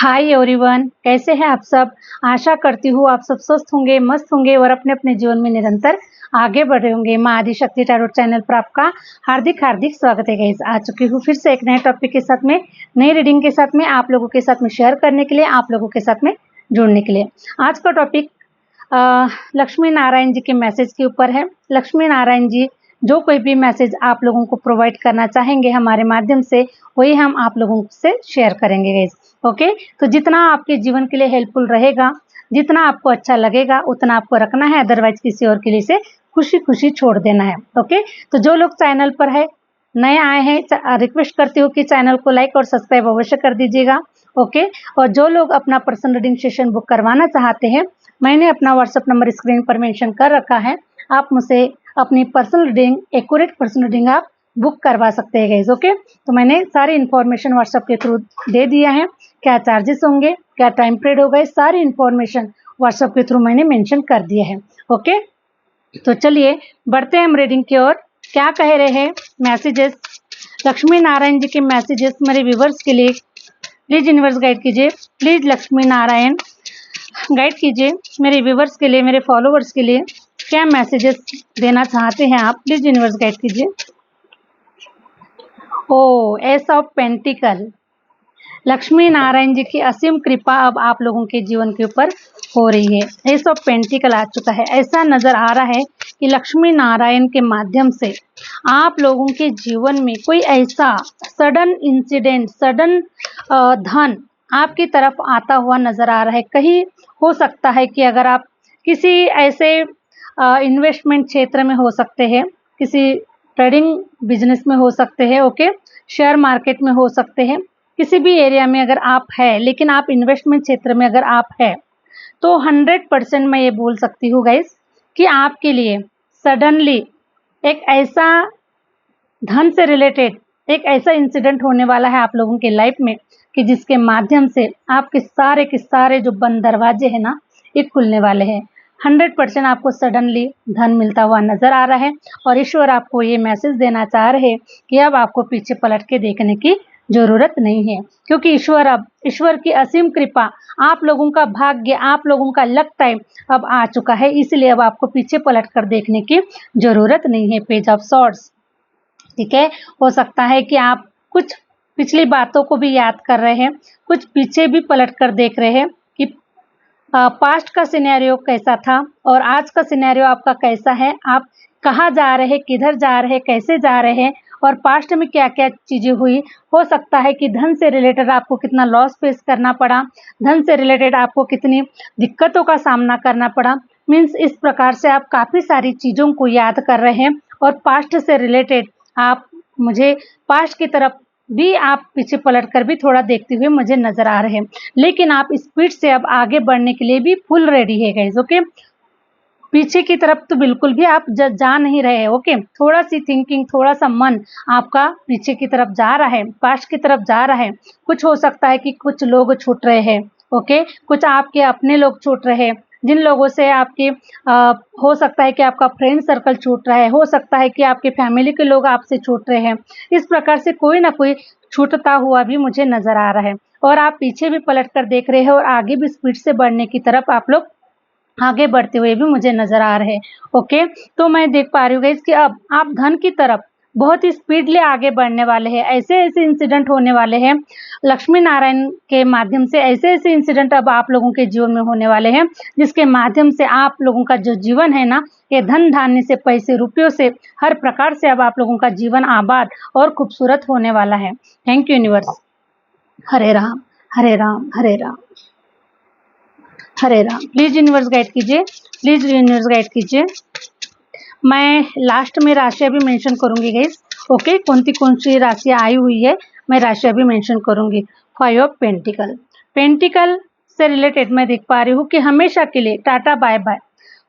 Hi everyone, कैसे हैं आप सब। आशा करती हूँ आप सब स्वस्थ होंगे, मस्त होंगे और अपने अपने जीवन में निरंतर आगे बढ़ रहे होंगे। माँ आदिशक्ति टैरोट चैनल पर आपका हार्दिक हार्दिक स्वागत है गाइस। आ चुकी हूँ फिर से एक नए टॉपिक के साथ में, नई रीडिंग के साथ में, आप लोगों के साथ में शेयर करने के लिए, आप लोगों के साथ में जुड़ने के लिए। आज का टॉपिक लक्ष्मी नारायण जी के मैसेज के ऊपर है। लक्ष्मी नारायण जी जो कोई भी मैसेज आप लोगों को प्रोवाइड करना चाहेंगे हमारे माध्यम से, वही हम आप लोगों से शेयर करेंगे गाइस। ओके, तो जितना आपके जीवन के लिए हेल्पफुल रहेगा, जितना आपको अच्छा लगेगा, उतना आपको रखना है, अदरवाइज किसी और के लिए से खुशी खुशी छोड़ देना है। ओके, तो जो लोग चैनल पर है नए आए हैं, रिक्वेस्ट करती हूँ कि चैनल को लाइक और सब्सक्राइब अवश्य कर दीजिएगा। ओके, और जो लोग अपना पर्सनल रीडिंग सेशन बुक करवाना चाहते हैं, मैंने अपना व्हाट्सएप नंबर स्क्रीन पर मेंशन कर रखा है। आप मुझसे अपनी personal reading, accurate personal reading आप बुक करवा सकते हैं गाइस। ओके, तो मैंने सारी इन्फॉर्मेशन व्हाट्सएप के थ्रू दे दिया है। क्या चार्जेस होंगे, क्या टाइम पीरियड होगा, इस सारी इन्फॉर्मेशन व्हाट्सएप के थ्रू मैंने मेंशन कर दिया है। ओके, तो चलिए बढ़ते हैं हम रीडिंग की ओर। क्या कह रहे हैं मैसेजेस, लक्ष्मी नारायण जी के मैसेजेस मेरे व्यूवर्स के लिए। प्लीज यूनिवर्स गाइड कीजिए, प्लीज लक्ष्मी नारायण गाइड कीजिए मेरे व्यूवर्स के लिए, मेरे फॉलोवर्स के लिए क्या मैसेजेस देना चाहते हैं आप, प्लीज यूनिवर्स गाइड कीजिए। Oh ace of pentacles, Lakshmi Narayan ji की असीम कृपा अब आप लोगों के जीवन के ऊपर हो रही है। एस ऑफ पेंटिकल आ चुका है। ऐसा नजर आ रहा है कि लक्ष्मी नारायण के माध्यम से आप लोगों के जीवन में कोई ऐसा सडन इंसिडेंट, सडन धन आपकी तरफ आता हुआ नजर आ रहा है। कहीं हो सकता है कि अगर आप किसी ऐसे इन्वेस्टमेंट क्षेत्र में हो सकते हैं, किसी ट्रेडिंग बिजनेस में हो सकते हैं, ओके, शेयर मार्केट में हो सकते हैं, किसी भी एरिया में अगर आप है, लेकिन आप इन्वेस्टमेंट क्षेत्र में अगर आप है, तो 100% मैं ये बोल सकती हूँ गाइस कि आपके लिए सडनली एक ऐसा धन से रिलेटेड एक ऐसा इंसिडेंट होने वाला है आप लोगों के लाइफ में कि जिसके माध्यम से आपके सारे के सारे जो बंद दरवाजे हैं ना, ये खुलने वाले हैं। 100% आपको सडनली धन मिलता हुआ नजर आ रहा है और ईश्वर आपको ये मैसेज देना चाह रहे हैं कि अब आपको पीछे पलट के देखने की जरूरत नहीं है, क्योंकि ईश्वर की असीम कृपा, आप लोगों का भाग्य, आप लोगों का लक टाइम अब आ चुका है। इसलिए अब आपको पीछे पलट कर देखने की जरूरत नहीं है। पेज ऑफ सॉर्ड्स, ठीक है। हो सकता है कि आप कुछ पिछली बातों को भी याद कर रहे हैं, कुछ पीछे भी पलट कर देख रहे हैं कि पास्ट का सिनेरियो कैसा था और आज का सिनेरियो आपका कैसा है, आप कहाँ जा रहे हैं, किधर जा रहे हैं, कैसे जा रहे हैं और पास्ट में क्या क्या चीज़ें हुई। हो सकता है कि धन से रिलेटेड आपको कितना लॉस फेस करना पड़ा, धन से रिलेटेड आपको कितनी दिक्कतों का सामना करना पड़ा। मीन्स इस प्रकार से आप काफ़ी सारी चीज़ों को याद कर रहे हैं और पास्ट से रिलेटेड आप, मुझे पास्ट की तरफ भी आप पीछे पलट कर भी थोड़ा देखते हुए मुझे नजर आ रहे हैं, लेकिन आप स्पीड से अब आगे बढ़ने के लिए भी फुल रेडी है गाइस। ओके, पीछे की तरफ तो बिल्कुल भी आप जा नहीं रहे। ओके, थोड़ा सी थिंकिंग, थोड़ा सा मन आपका पीछे की तरफ जा रहा है, पास्ट की तरफ जा रहा है। कुछ हो सकता है कि कुछ लोग छूट रहे हैं, ओके, कुछ आपके अपने लोग छूट रहे हैं, जिन लोगों से आपके हो सकता है कि आपका फ्रेंड सर्कल छूट रहा है, हो सकता है कि आपके फैमिली के लोग आपसे छूट रहे हैं। इस प्रकार से कोई ना कोई छूटता हुआ भी मुझे नजर आ रहा है और आप पीछे भी पलट कर देख रहे हैं और आगे भी स्पीड से बढ़ने की तरफ आप लोग आगे बढ़ते हुए भी मुझे नजर आ रहे हैं। ओके, तो मैं देख पा रही हूँ गाइस कि अब आप धन की तरफ बहुत ही स्पीडली आगे बढ़ने वाले हैं। ऐसे ऐसे इंसिडेंट होने वाले हैं लक्ष्मी नारायण के माध्यम से, ऐसे ऐसे इंसिडेंट अब आप लोगों के जीवन में होने वाले हैं जिसके माध्यम से आप लोगों का जो जीवन है ना, ये धन धान्य से, पैसे रुपयों से, हर प्रकार से अब आप लोगों का जीवन आबाद और खूबसूरत होने वाला है। Thank you universe. Hare Ram Hare Ram Hare Ram Hare Ram. Please universe guide कीजिए, प्लीज यूनिवर्स गाइड कीजिए। मैं लास्ट में राशियां भी मेंशन करूंगी गाइस। ओके, कौन सी राशियां आई हुई है मैं राशियां भी मेंशन करूंगी। 5 ऑफ पेंटिकल, पेंटिकल से रिलेटेड मैं देख पा रही हूँ कि हमेशा के लिए टाटा बाय बाय।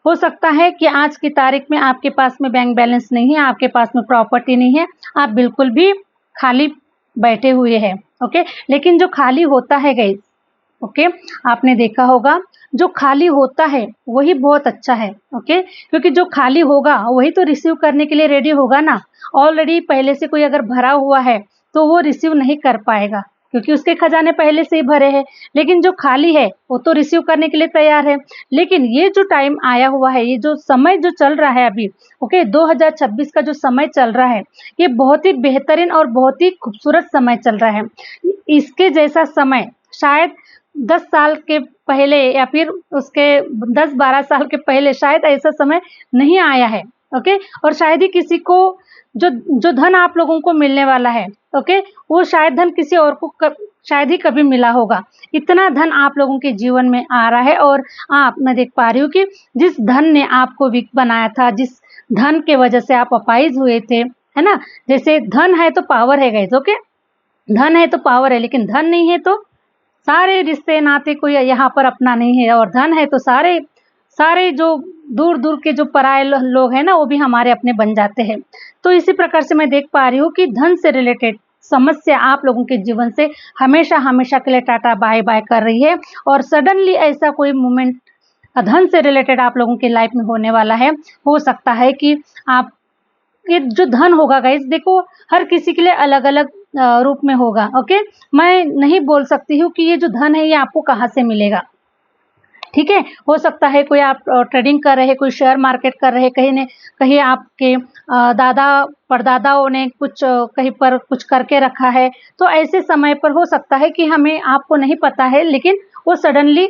हो सकता है कि आज की तारीख में आपके पास में बैंक बैलेंस नहीं है, आपके पास में प्रॉपर्टी नहीं है, आप बिल्कुल भी खाली बैठे हुए हैं। ओके, लेकिन जो खाली होता है गाइस, ओके, आपने देखा होगा जो खाली होता है वही बहुत अच्छा है। ओके, क्योंकि जो खाली होगा वही तो रिसीव करने के लिए रेडी होगा ना। ऑलरेडी पहले से कोई अगर भरा हुआ है तो वो रिसीव नहीं कर पाएगा, क्योंकि उसके खजाने पहले से ही भरे हैं। लेकिन जो खाली है वो तो रिसीव करने के लिए तैयार है। लेकिन ये जो टाइम आया हुआ है, ये जो समय जो चल रहा है अभी, ओके, 2026 का जो समय चल रहा है, ये बहुत ही बेहतरीन और बहुत ही खूबसूरत समय चल रहा है। इसके जैसा समय शायद 10 साल के पहले या फिर उसके 10-12 साल के पहले शायद ऐसा समय नहीं आया है। ओके, और शायद ही किसी को जो जो धन आप लोगों को मिलने वाला है, ओके, वो शायद धन किसी और को शायद ही कभी मिला होगा। इतना धन आप लोगों के जीवन में आ रहा है। और मैं देख पा रही हूँ कि जिस धन ने आपको वीक बनाया था, जिस धन के वजह से आप अपाहिज हुए थे, है ना, जैसे धन है तो पावर है गाइस, ओके, धन है तो पावर है, लेकिन धन नहीं है तो सारे रिश्ते नाते कोई यहाँ पर अपना नहीं है। और धन है तो सारे सारे जो दूर दूर के जो पराये लोग हैं ना, वो भी हमारे अपने बन जाते हैं। तो इसी प्रकार से मैं देख पा रही हूँ कि धन से रिलेटेड समस्या आप लोगों के जीवन से हमेशा हमेशा के लिए टाटा बाय बाय कर रही है। और सडनली ऐसा कोई मोमेंट धन से रिलेटेड आप लोगों की लाइफ में होने वाला है। हो सकता है कि आप ये जो धन होगा गाइस, देखो हर किसी के लिए अलग अलग रूप में होगा। ओके, मैं नहीं बोल सकती हूँ कि ये जो धन है ये आपको कहाँ से मिलेगा। ठीक है, हो सकता है कोई आप ट्रेडिंग कर रहे हैं, कोई शेयर मार्केट कर रहे हैं, कहीं ने कहीं आपके दादा परदादाओं ने कुछ कहीं पर कुछ करके रखा है। तो ऐसे समय पर हो सकता है कि हमें आपको नहीं पता है, लेकिन वो सडनली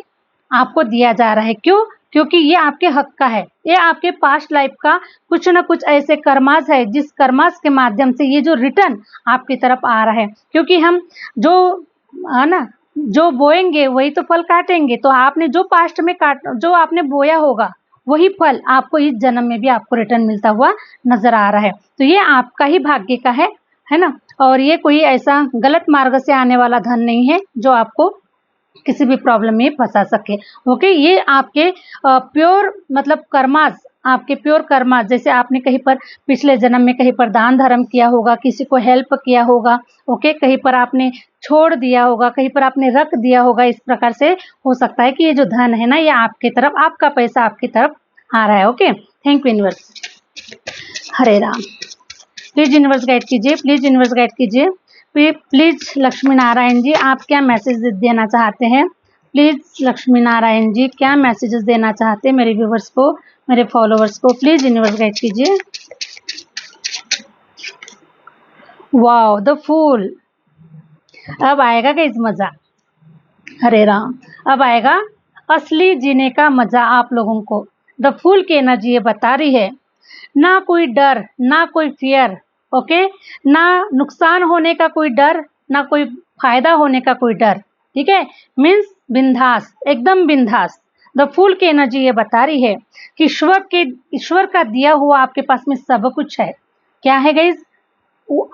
आपको दिया जा रहा है। क्यों? क्योंकि ये आपके हक का है, ये आपके पास्ट लाइफ का कुछ न कुछ ऐसे कर्मास है, जिस कर्मास के माध्यम से ये जो रिटर्न आपकी तरफ आ रहा है। क्योंकि हम जो है ना, जो बोएंगे वही तो फल काटेंगे। तो आपने जो पास्ट में जो आपने बोया होगा वही फल आपको इस जन्म में भी आपको रिटर्न मिलता हुआ नजर आ रहा है। तो ये आपका ही भाग्य का है ना। और ये कोई ऐसा गलत मार्ग से आने वाला धन नहीं है जो आपको किसी भी प्रॉब्लम में फंसा सके। ओके, ये आपके प्योर मतलब कर्मास, आपके प्योर कर्मास, जैसे आपने कहीं पर पिछले जन्म में कहीं पर दान धर्म किया होगा, किसी को हेल्प किया होगा, ओके, कहीं पर आपने छोड़ दिया होगा, कहीं पर आपने रख दिया होगा। इस प्रकार से हो सकता है कि ये जो धन है ना, ये आपकी तरफ, आपका पैसा आपकी तरफ आ रहा है। Okay, thank you universe. Hare Ram. Please universe guide कीजिए, प्लीज यूनिवर्स गाइड कीजिए। प्लीज लक्ष्मी नारायण जी, आप क्या मैसेज देना चाहते हैं? प्लीज लक्ष्मी नारायण जी क्या मैसेजेस देना चाहते हैं मेरे व्यूवर्स को, मेरे फॉलोवर्स को? प्लीज यूनिवर्स गाइड कीजिए। Wow, the fool. अब आएगा गाइस मजा। हरे राम, अब आएगा असली जीने का मजा आप लोगों को। द फूल की एनर्जी ये बता रही है, ना कोई डर, ना कोई फियर, ओके, ना नुकसान होने का कोई डर, ना कोई फायदा होने का कोई डर। ठीक है, मीन्स बिंदास, एकदम बिंदास। द फूल की एनर्जी ये बता रही है कि ईश्वर का दिया हुआ आपके पास में सब कुछ है। क्या है गाइज?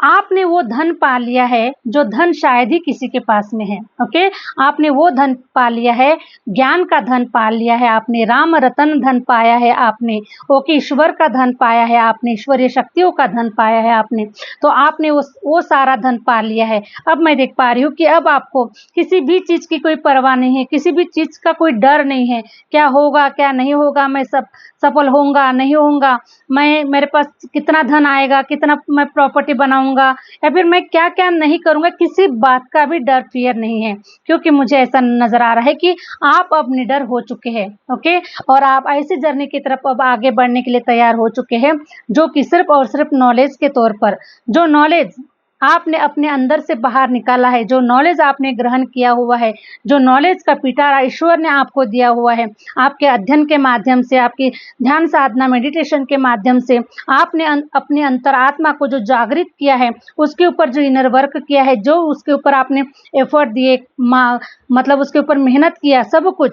आपने वो धन पा लिया है जो धन शायद ही किसी के पास में है। ओके, आपने वो धन पा लिया है, ज्ञान का धन पा लिया है आपने, राम रतन धन पाया है आपने, ओके, ईश्वर का धन पाया है आपने, ईश्वरीय शक्तियों का धन पाया है आपने। तो आपने वो सारा धन पा लिया है। अब मैं देख पा रही हूँ कि अब आपको किसी भी चीज की कोई परवाह नहीं है, किसी भी चीज का कोई डर नहीं है। क्या होगा क्या नहीं होगा, मैं सफल होऊंगा नहीं होऊंगा, मेरे पास कितना धन आएगा, कितना मैं प्रॉपर्टी बनाऊंगा, या फिर मैं क्या क्या नहीं करूंगा, किसी बात का भी डर फियर नहीं है। क्योंकि मुझे ऐसा नजर आ रहा है कि आप अब निडर हो चुके हैं। ओके, और आप ऐसी जर्नी की तरफ अब आगे बढ़ने के लिए तैयार हो चुके हैं, जो कि सिर्फ और सिर्फ नॉलेज के तौर पर, जो नॉलेज आपने अपने अंदर से बाहर निकाला है, जो नॉलेज आपने ग्रहण किया हुआ है, जो नॉलेज का पिटारा ईश्वर ने आपको दिया हुआ है, आपके अध्ययन के माध्यम से, आपकी ध्यान साधना मेडिटेशन के माध्यम से आपने अपने अंतरात्मा को जो जागृत किया है, उसके ऊपर जो इनर वर्क किया है, जो उसके ऊपर आपने एफर्ट दिए, मतलब उसके ऊपर मेहनत किया, सब कुछ।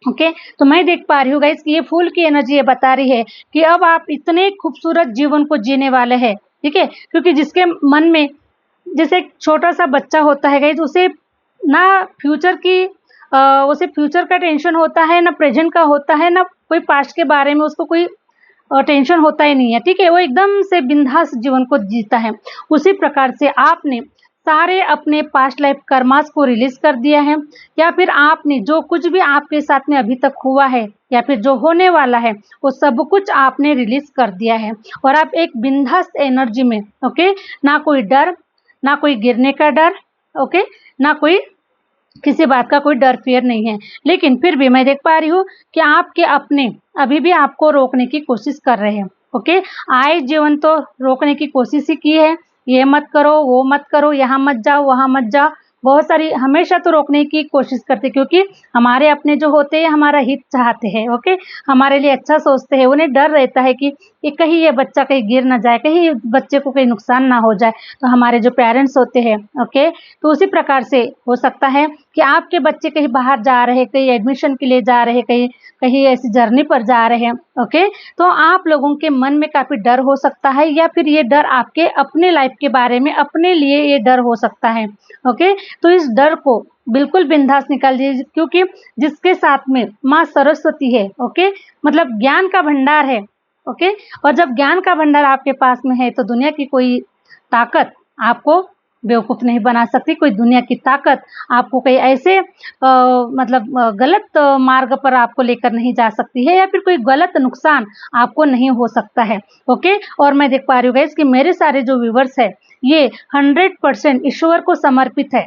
ओके, तो मैं देख पा रही हूँ गाइस कि ये फूल की एनर्जी ये बता रही है कि अब आप इतने खूबसूरत जीवन को जीने वाले हैं। ठीक है, क्योंकि जिसके मन में, जैसे एक छोटा सा बच्चा होता है गाइस, उसे ना फ्यूचर की उसे फ्यूचर का टेंशन होता है, ना प्रेजेंट का होता है, ना कोई पास्ट के बारे में उसको कोई टेंशन होता ही नहीं है। ठीक है, वो एकदम से बिंदास जीवन को जीता है। उसी प्रकार से आपने सारे अपने पास्ट लाइफ कर्मास को रिलीज कर दिया है, या फिर आपने जो कुछ भी आपके साथ में अभी तक हुआ है या फिर जो होने वाला है, वो सब कुछ आपने रिलीज कर दिया है। और आप एक बिंदास एनर्जी में, ओके, ना कोई डर, ना कोई गिरने का डर, ओके, ना कोई किसी बात का कोई डर फियर नहीं है। लेकिन फिर भी मैं देख पा रही हूँ कि आपके अपने अभी भी आपको रोकने की कोशिश कर रहे हैं। ओके, आए जीवन तो रोकने की कोशिश ही की है, ये मत करो, वो मत करो, यहाँ मत जाओ, वहाँ मत जाओ, बहुत सारी हमेशा तो रोकने की कोशिश करते, क्योंकि हमारे अपने जो होते हैं हमारा हित चाहते हैं। ओके, हमारे लिए अच्छा सोचते हैं, उन्हें डर रहता है कि कहीं ये बच्चा कहीं गिर ना जाए, कहीं बच्चे को कहीं नुकसान ना हो जाए। तो हमारे जो पेरेंट्स होते हैं, ओके, तो उसी प्रकार से हो सकता है कि आपके बच्चे कहीं बाहर जा रहे हैं, कहीं एडमिशन के लिए जा रहे हैं, कहीं कहीं ऐसी जर्नी पर जा रहे हैं। ओके, तो आप लोगों के मन में काफ़ी डर हो सकता है, या फिर ये डर आपके अपने लाइफ के बारे में, अपने लिए ये डर हो सकता है। ओके, तो इस डर को बिल्कुल बिंदास निकाल दीजिए, क्योंकि जिसके साथ में माँ सरस्वती है, ओके, मतलब ज्ञान का भंडार है। ओके, और जब ज्ञान का भंडार आपके पास में है तो दुनिया की कोई ताकत आपको बेवकूफ़ नहीं बना सकती, कोई दुनिया की ताकत आपको कहीं ऐसे मतलब गलत मार्ग पर आपको लेकर नहीं जा सकती है, या फिर कोई गलत नुकसान आपको नहीं हो सकता है। ओके, और मैं देख पा रही हूँ गाइस कि मेरे सारे जो व्यूवर्स है ये 100% ईश्वर को समर्पित है।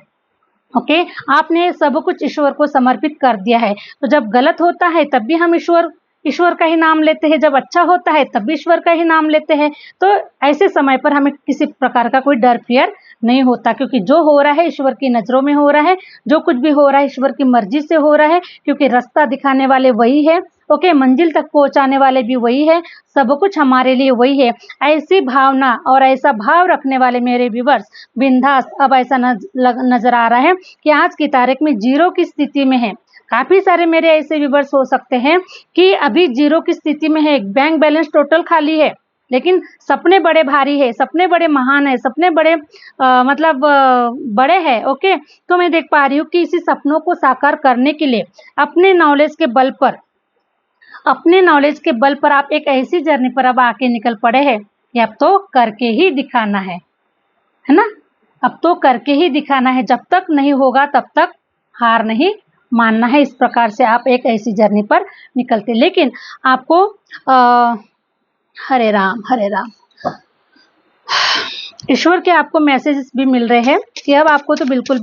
ओके, आपने सब कुछ ईश्वर को समर्पित कर दिया है। तो जब गलत होता है तब भी हम ईश्वर ईश्वर का ही नाम लेते हैं, जब अच्छा होता है तब भी ईश्वर का ही नाम लेते हैं। तो ऐसे समय पर हमें किसी प्रकार का कोई डर फियर नहीं होता, क्योंकि जो हो रहा है ईश्वर की नज़रों में हो रहा है, जो कुछ भी हो रहा है ईश्वर की मर्जी से हो रहा है, क्योंकि रास्ता दिखाने वाले वही है। ओके, मंजिल तक पहुंचाने वाले भी वही है, सब कुछ हमारे लिए वही है। ऐसी भावना और ऐसा भाव रखने वाले मेरे व्यूवर्स बिंदास अब ऐसा नजर आ रहा है कि आज की तारीख में जीरो की स्थिति में है। काफ़ी सारे मेरे ऐसे व्यूवर्स हो सकते हैं कि अभी जीरो की स्थिति में है, बैंक बैलेंस टोटल खाली है, लेकिन सपने बड़े भारी है, सपने बड़े महान है, सपने बड़े मतलब बड़े हैं। ओके, तो मैं देख पा रही हूँ कि इसी सपनों को साकार करने के लिए अपने नॉलेज के बल पर, अपने नॉलेज के बल पर आप एक ऐसी जर्नी पर अब आके निकल पड़े हैं कि अब तो करके ही दिखाना है ना? अब तो करके ही दिखाना है, जब तक नहीं होगा तब तक हार नहीं मानना है। इस प्रकार से आप एक ऐसी जर्नी पर निकलते, लेकिन आपको हरे राम हरे राम, ईश्वर के आपको मैसेजेस भी मिल रहे हैं कि अब आपको तो बिल्कुल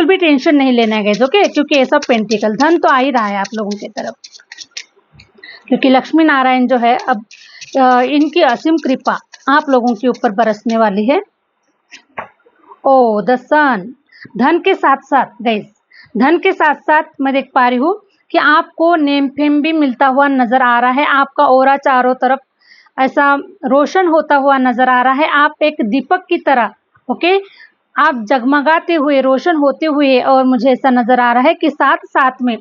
भी टेंशन नहीं लेना है गाइस। ओके, क्योंकि ये सब पेंटिकल धन तो आ ही रहा है आप लोगों की तरफ, क्योंकि लक्ष्मी नारायण जो है अब इनकी असीम कृपा आप लोगों के ऊपर बरसने वाली है। ओ द सन, धन के साथ साथ गाइस, धन के साथ साथ मैं देख पा रही हूँ कि आपको नेम फेम भी मिलता हुआ नजर आ रहा है। आपका ऑरा चारों तरफ ऐसा रोशन होता हुआ नजर आ रहा है। आप एक दीपक की तरह, ओके, आप जगमगाते हुए, रोशन होते हुए, और मुझे ऐसा नजर आ रहा है कि साथ साथ में,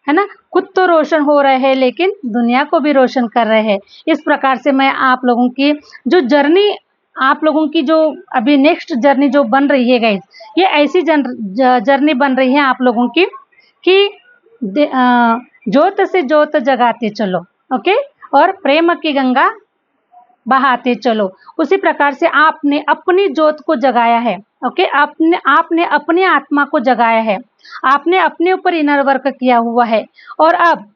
है ना, खुद तो रोशन हो रहे हैं लेकिन दुनिया को भी रोशन कर रहे हैं। इस प्रकार से मैं आप लोगों की जो जर्नी, आप लोगों की जो अभी नेक्स्ट जर्नी जो बन रही है गाइस, ये ऐसी जर्नी बन रही है आप लोगों की कि ज्योत से ज्योत जगाते चलो, ओके, और प्रेम की गंगा बहाते चलो। उसी प्रकार से आपने अपनी ज्योत को जगाया है। ओके, आपने आपने अपनी आत्मा को जगाया है, आपने अपने ऊपर इनर वर्क किया हुआ है, और अब,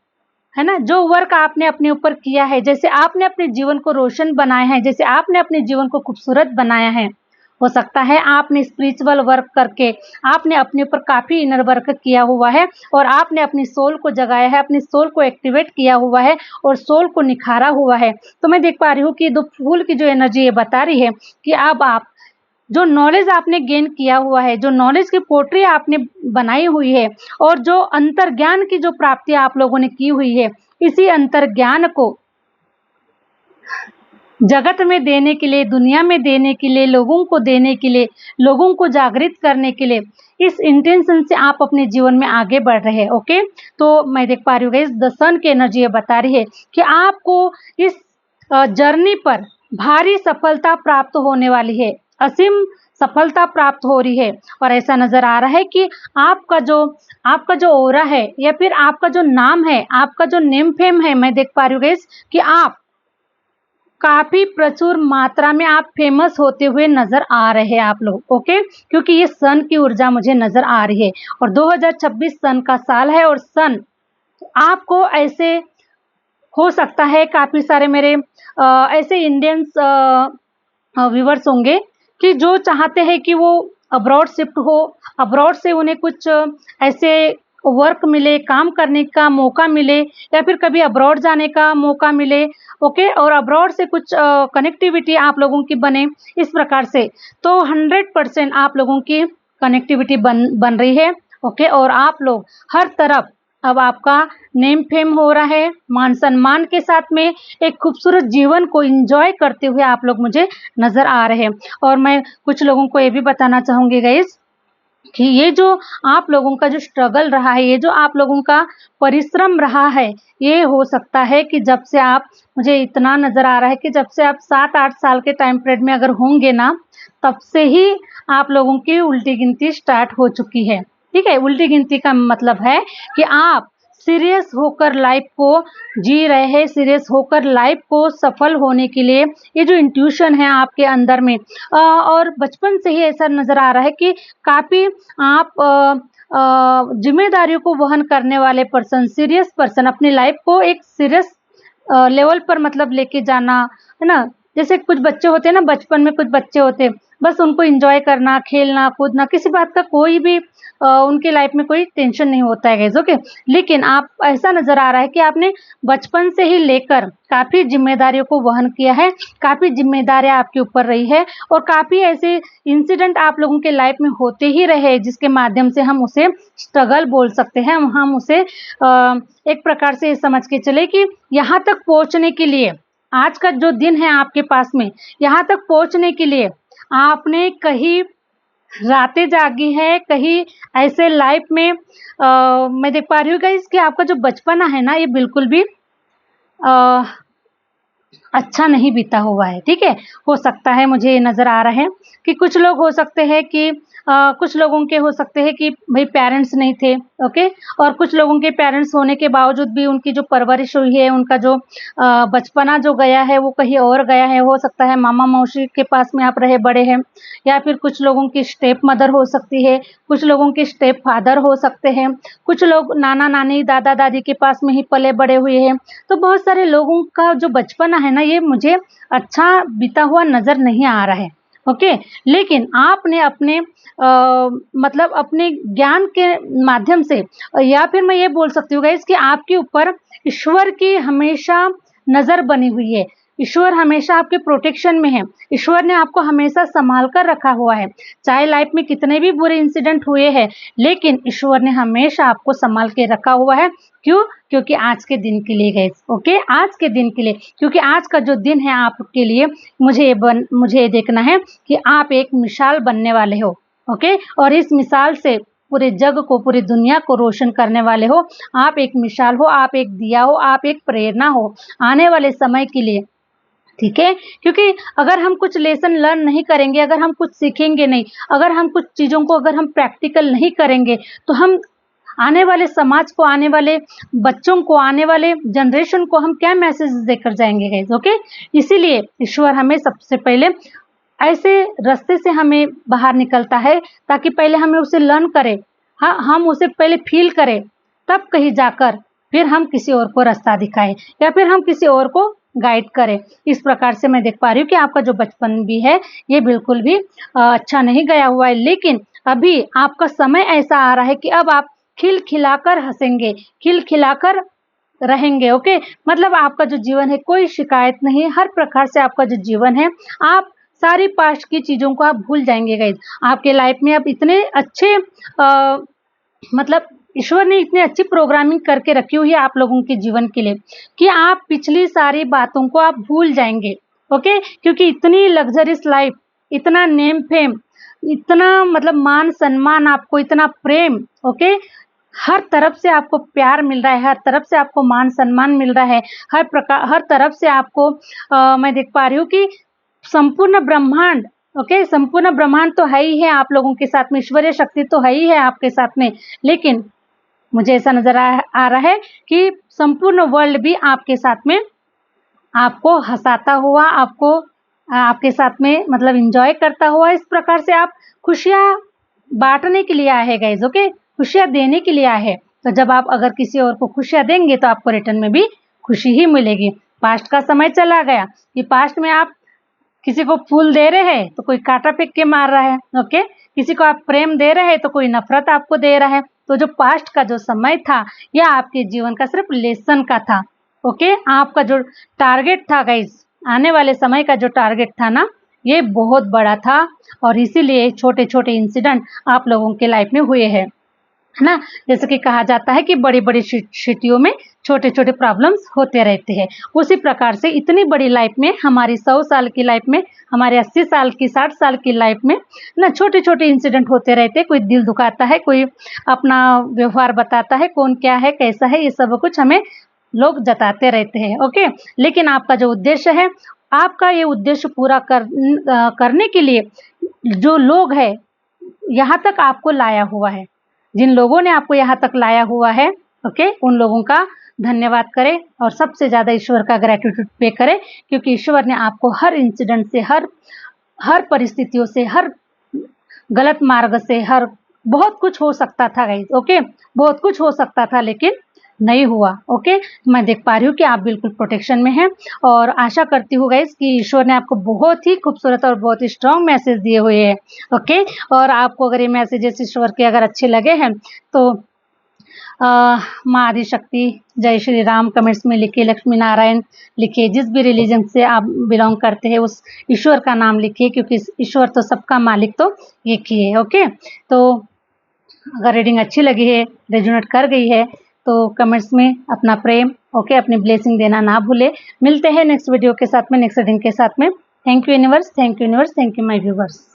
है ना, जो वर्क आपने अपने ऊपर किया है, जैसे आपने अपने जीवन को रोशन बनाया है, जैसे आपने अपने जीवन को खूबसूरत बनाया है, हो सकता है आपने स्पिरिचुअल वर्क करके आपने अपने ऊपर काफ़ी इनर वर्क किया हुआ है, और आपने अपनी सोल को जगाया है, अपनी सोल को एक्टिवेट किया हुआ है, और सोल को निखारा हुआ है। तो मैं देख पा रही हूँ कि दो फूल की जो एनर्जी ये बता रही है कि अब आप जो नॉलेज आपने गेन किया हुआ है, जो नॉलेज की पोट्री आपने बनाई हुई है, और जो अंतर्ज्ञान की जो प्राप्ति आप लोगों ने की हुई है, इसी अंतर्ज्ञान को जगत में देने के लिए, दुनिया में देने के लिए, लोगों को देने के लिए, लोगों को जागृत करने के लिए, इस इंटेंशन से आप अपने जीवन में आगे बढ़ रहे हैं। ओके, तो मैं देख पा रही हूँ गाइस, द सन की एनर्जी ये बता रही है कि आपको इस जर्नी पर भारी सफलता प्राप्त होने वाली है, असीम सफलता प्राप्त हो रही है। और ऐसा नजर आ रहा है कि आपका जो ओरा है, या फिर आपका जो नाम है, आपका जो नेम फेम है, मैं देख पा रही हूँ गाइस कि आप काफी प्रचुर मात्रा में आप फेमस होते हुए नजर आ रहे हैं आप लोग। ओके, क्योंकि ये सन की ऊर्जा मुझे नजर आ रही है, और 2026 सन का साल है, और सन आपको ऐसे हो सकता है काफी सारे मेरे ऐसे इंडियंस व्यूवर्स होंगे कि जो चाहते हैं कि वो अब्रॉड शिफ्ट हो, अब्रॉड से उन्हें कुछ ऐसे वर्क मिले, काम करने का मौका मिले, या फिर कभी अब्रॉड जाने का मौका मिले, ओके, और अब्रॉड से कुछ कनेक्टिविटी आप लोगों की बने, इस प्रकार से। तो 100% आप लोगों की कनेक्टिविटी बन रही है, ओके, और आप लोग हर तरफ अब आपका नेम फेम हो रहा है, मान सम्मान के साथ में एक खूबसूरत जीवन को एंजॉय करते हुए आप लोग मुझे नजर आ रहे हैं। और मैं कुछ लोगों को ये भी बताना चाहूंगी गाइस कि ये जो आप लोगों का जो स्ट्रगल रहा है, ये जो आप लोगों का परिश्रम रहा है, ये हो सकता है कि जब से आप, मुझे इतना नज़र आ रहा है कि जब से आप 7-8 साल के टाइम पीरियड में अगर होंगे ना, तब से ही आप लोगों की उल्टी गिनती स्टार्ट हो चुकी है। ठीक है, उल्टी गिनती का मतलब है कि आप सीरियस होकर लाइफ को जी रहे हैं, सीरियस होकर लाइफ को सफल होने के लिए ये जो इंट्यूशन है आपके अंदर में, और बचपन से ही ऐसा नज़र आ रहा है कि काफ़ी आप जिम्मेदारियों को वहन करने वाले पर्सन, सीरियस पर्सन, अपनी लाइफ को एक सीरियस लेवल पर मतलब लेके जाना, है ना। जैसे कुछ बच्चे होते हैं ना, बचपन में कुछ बच्चे होते हैं, बस उनको एंजॉय करना, खेलना कूदना, किसी बात का कोई भी उनकी लाइफ में कोई टेंशन नहीं होता है गाइस, ओके। लेकिन आप, ऐसा नज़र आ रहा है कि आपने बचपन से ही लेकर काफ़ी जिम्मेदारियों को वहन किया है, काफ़ी जिम्मेदारियां आपके ऊपर रही है, और काफ़ी ऐसे इंसिडेंट आप लोगों के लाइफ में होते ही रहे जिसके माध्यम से हम उसे स्ट्रगल बोल सकते हैं, हम उसे एक प्रकार से समझ के चले कि यहाँ तक पहुँचने के लिए, आज का जो दिन है आपके पास में, यहाँ तक पहुँचने के लिए आपने कहीं रातें जागी है, कहीं ऐसे लाइफ में मैं देख पा रही हूँ गाइस कि आपका जो बचपना है ना, ये बिल्कुल भी अ, अच्छा नहीं बीता हुआ है। ठीक है, हो सकता है, मुझे नज़र आ रहा है कि कुछ लोग हो सकते हैं कि कुछ लोगों के हो सकते हैं कि भाई पेरेंट्स नहीं थे, ओके, और कुछ लोगों के पेरेंट्स होने के बावजूद भी उनकी जो परवरिश हुई है, उनका जो बचपना जो गया है वो कहीं और गया है। हो सकता है मामा मौसी के पास में आप रहे बड़े हैं, या फिर कुछ लोगों की स्टेप मदर हो सकती है, कुछ लोगों के स्टेप फादर हो सकते हैं, कुछ लोग नाना नानी दादा दादी के पास में ही पले बड़े हुए हैं। तो बहुत सारे लोगों का जो बचपना है ना, ये मुझे अच्छा बीता हुआ नज़र नहीं आ रहा है, ओके। लेकिन आपने अपने मतलब अपने ज्ञान के माध्यम से, या फिर मैं ये बोल सकती हूँ गाइस कि आपके ऊपर ईश्वर की हमेशा नज़र बनी हुई है, ईश्वर हमेशा आपके प्रोटेक्शन में है, ईश्वर ने आपको हमेशा संभाल कर रखा हुआ है। चाहे लाइफ में कितने भी बुरे इंसिडेंट हुए हैं, लेकिन ईश्वर ने हमेशा आपको संभाल के रखा हुआ है। क्यों? क्योंकि आज के दिन के लिए गाइस, ओके, आज के दिन के लिए, क्योंकि आज का जो दिन है आपके लिए, मुझे ये देखना है कि आप एक मिसाल बनने वाले हो, ओके, और इस मिसाल से पूरे जग को, पूरी दुनिया को रोशन करने वाले हो। आप एक मिसाल हो, आप एक दिया हो, आप एक प्रेरणा हो आने वाले समय के लिए। ठीक है, क्योंकि अगर हम कुछ लेसन लर्न नहीं करेंगे, अगर हम कुछ सीखेंगे नहीं, अगर हम कुछ चीज़ों को अगर हम प्रैक्टिकल नहीं करेंगे, तो हम आने वाले समाज को, आने वाले बच्चों को, आने वाले जनरेशन को हम क्या मैसेज देकर जाएंगे गाइस, ओके। इसीलिए ईश्वर हमें सबसे पहले ऐसे रास्ते से हमें बाहर निकलता है ताकि पहले हमें उसे लर्न करें, हाँ, हम उसे पहले फील करें, तब कहीं जाकर फिर हम किसी और को रास्ता दिखाएं, या फिर हम किसी और को गाइड करें। इस प्रकार से मैं देख पा रही हूँ कि आपका जो बचपन भी है, ये बिल्कुल भी अच्छा नहीं गया हुआ है, लेकिन अभी आपका समय ऐसा आ रहा है कि अब आप खिलखिलाकर हंसेंगे, खिलखिलाकर रहेंगे, ओके। मतलब आपका जो जीवन है, कोई शिकायत नहीं, हर प्रकार से आपका जो जीवन है, आप सारी पास्ट की चीज़ों को आप भूल जाएंगे गाइज। आपके लाइफ में आप इतने अच्छे मतलब ईश्वर ने इतनी अच्छी प्रोग्रामिंग करके रखी हुई है आप लोगों के जीवन के लिए कि आप पिछली सारी बातों को आप भूल जाएंगे, ओके। क्योंकि इतनी लग्जरियस लाइफ, इतना नेम फेम, इतना मतलब मान सम्मान, आपको इतना प्रेम, ओके, हर तरफ से आपको प्यार मिल रहा है, हर तरफ से आपको मान सम्मान मिल रहा है, हर प्रकार, हर तरफ से आपको मैं देख पा रही हूँ कि संपूर्ण ब्रह्मांड, ओके, संपूर्ण ब्रह्मांड तो है ही है आप लोगों के साथ में, ईश्वरीय शक्ति तो है ही है आपके साथ में, लेकिन मुझे ऐसा नजर आ रहा है कि संपूर्ण वर्ल्ड भी आपके साथ में आपको हंसाता हुआ, आपको आपके साथ में मतलब एंजॉय करता हुआ, इस प्रकार से आप खुशियाँ बांटने के लिए आए हैं गाइज, ओके, खुशियाँ देने के लिए आए हैं। तो जब आप अगर किसी और को खुशियाँ देंगे तो आपको रिटर्न में भी खुशी ही मिलेगी। पास्ट का समय चला गया, कि पास्ट में आप किसी को फूल दे रहे हैं तो कोई कांटा फेंक के मार रहा है। ओके, किसी को आप प्रेम दे रहे हैं तो कोई नफरत आपको दे रहा है। तो जो पास्ट का जो समय था यह आपके जीवन का सिर्फ लेसन का था। ओके, आपका जो टारगेट था गाइस, आने वाले समय का जो टारगेट था ना, ये बहुत बड़ा था और इसीलिए छोटे छोटे इंसिडेंट आप लोगों के लाइफ में हुए हैं, है ना। जैसे कि कहा जाता है कि बड़ी बड़ी सिटियों में छोटे छोटे प्रॉब्लम्स होते रहते हैं, उसी प्रकार से इतनी बड़ी लाइफ में, हमारी 100 साल की लाइफ में, हमारे 80 साल की, 60 साल की लाइफ में ना छोटे छोटे इंसिडेंट होते रहते हैं। कोई दिल दुखाता है, कोई अपना व्यवहार बताता है, कौन क्या है कैसा है, ये सब कुछ हमें लोग जताते रहते हैं। ओके, लेकिन आपका जो उद्देश्य है, आपका ये उद्देश्य पूरा करने के लिए जो लोग हैं यहाँ तक आपको लाया हुआ है, जिन लोगों ने आपको यहाँ तक लाया हुआ है, ओके, उन लोगों का धन्यवाद करें और सबसे ज़्यादा ईश्वर का ग्रेटिट्यूड पे करें, क्योंकि ईश्वर ने आपको हर इंसिडेंट से, हर परिस्थितियों से, हर गलत मार्ग से, हर बहुत कुछ हो सकता था गाइस। ओके, बहुत कुछ हो सकता था लेकिन नहीं हुआ। ओके, मैं देख पा रही हूँ कि आप बिल्कुल प्रोटेक्शन में हैं और आशा करती हूँ गाइस कि ईश्वर ने आपको बहुत ही खूबसूरत और बहुत ही स्ट्रॉन्ग मैसेज दिए हुए हैं। ओके, और आपको अगर ये मैसेजेस ईश्वर के अगर अच्छे लगे हैं तो माँ आदिशक्ति, जय श्री राम कमेंट्स में लिखिए, लक्ष्मी नारायण लिखिए, जिस भी रिलीजन से आप बिलोंग करते हैं उस ईश्वर का नाम लिखिए, क्योंकि ईश्वर तो सबका मालिक तो एक ही है। ओके, तो अगर रीडिंग अच्छी लगी है, रेजोनेट कर गई है, तो कमेंट्स में अपना प्रेम, ओके, अपनी ब्लेसिंग देना ना भूले। मिलते हैं नेक्स्ट वीडियो के साथ में, नेक्स्ट रीडिंग के साथ में। Thank you universe, thank you universe, thank you my viewers.